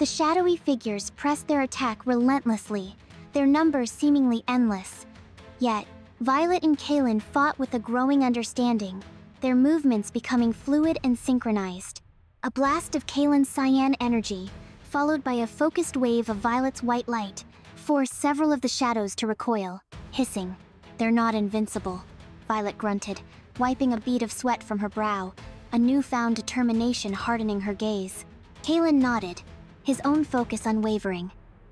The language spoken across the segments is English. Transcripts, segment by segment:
The shadowy figures pressed their attack relentlessly, their numbers seemingly endless. Yet, Violet and Kaelen fought with a growing understanding, their movements becoming fluid and synchronized. A blast of Kaelen's cyan energy, followed by a focused wave of Violet's white light, forced several of the shadows to recoil, hissing. "They're not invincible," Violet grunted, wiping a bead of sweat from her brow, a newfound determination hardening her gaze. Kaelen nodded, his own focus unwavering.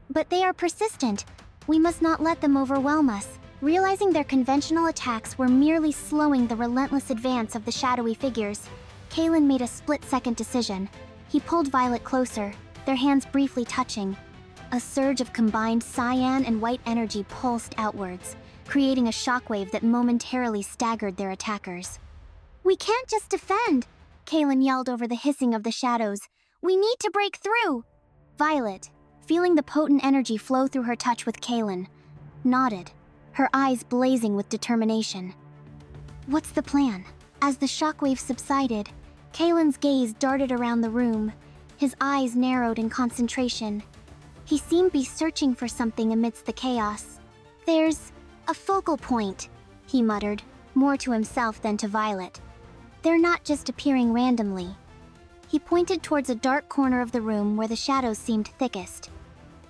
"But they are persistent. We must not let them overwhelm us." Realizing their conventional attacks were merely slowing the relentless advance of the shadowy figures, Kaelen made a split-second decision. He pulled Violet closer, their hands briefly touching. A surge of combined cyan and white energy pulsed outwards, creating a shockwave that momentarily staggered their attackers. "We can't just defend!" Kaelen yelled over the hissing of the shadows. "We need to break through!" Violet, feeling the potent energy flow through her touch with Kaelen, nodded, her eyes blazing with determination. "What's the plan?" As the shockwave subsided, Kaelen's gaze darted around the room, his eyes narrowed in concentration. He seemed to be searching for something amidst the chaos. "There's a focal point," he muttered, more to himself than to Violet. "They're not just appearing randomly." He pointed towards a dark corner of the room where the shadows seemed thickest.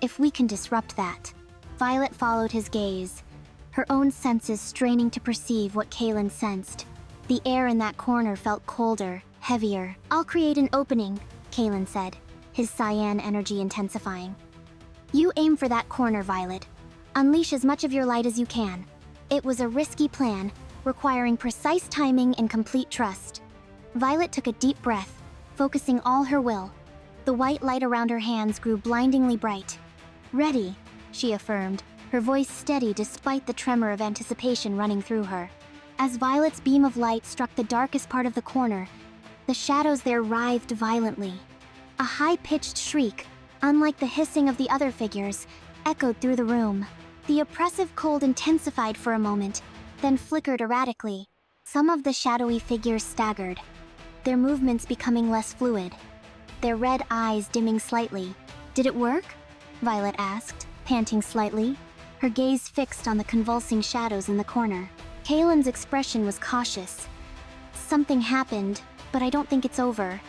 "If we can disrupt that." Violet followed his gaze, her own senses straining to perceive what Kaelen sensed. The air in that corner felt colder, heavier. "I'll create an opening," Kaelen said, his cyan energy intensifying. "You aim for that corner, Violet. Unleash as much of your light as you can." It was a risky plan, requiring precise timing and complete trust. Violet took a deep breath, focusing all her will. The white light around her hands grew blindingly bright. "Ready," she affirmed, her voice steady despite the tremor of anticipation running through her. As Violet's beam of light struck the darkest part of the corner, the shadows there writhed violently. A high-pitched shriek, unlike the hissing of the other figures, echoed through the room. The oppressive cold intensified for a moment, then flickered erratically. Some of the shadowy figures staggered, their movements becoming less fluid, their red eyes dimming slightly. "Did it work?" Violet asked, panting slightly, her gaze fixed on the convulsing shadows in the corner. Kaelen's expression was cautious. "Something happened, but I don't think it's over."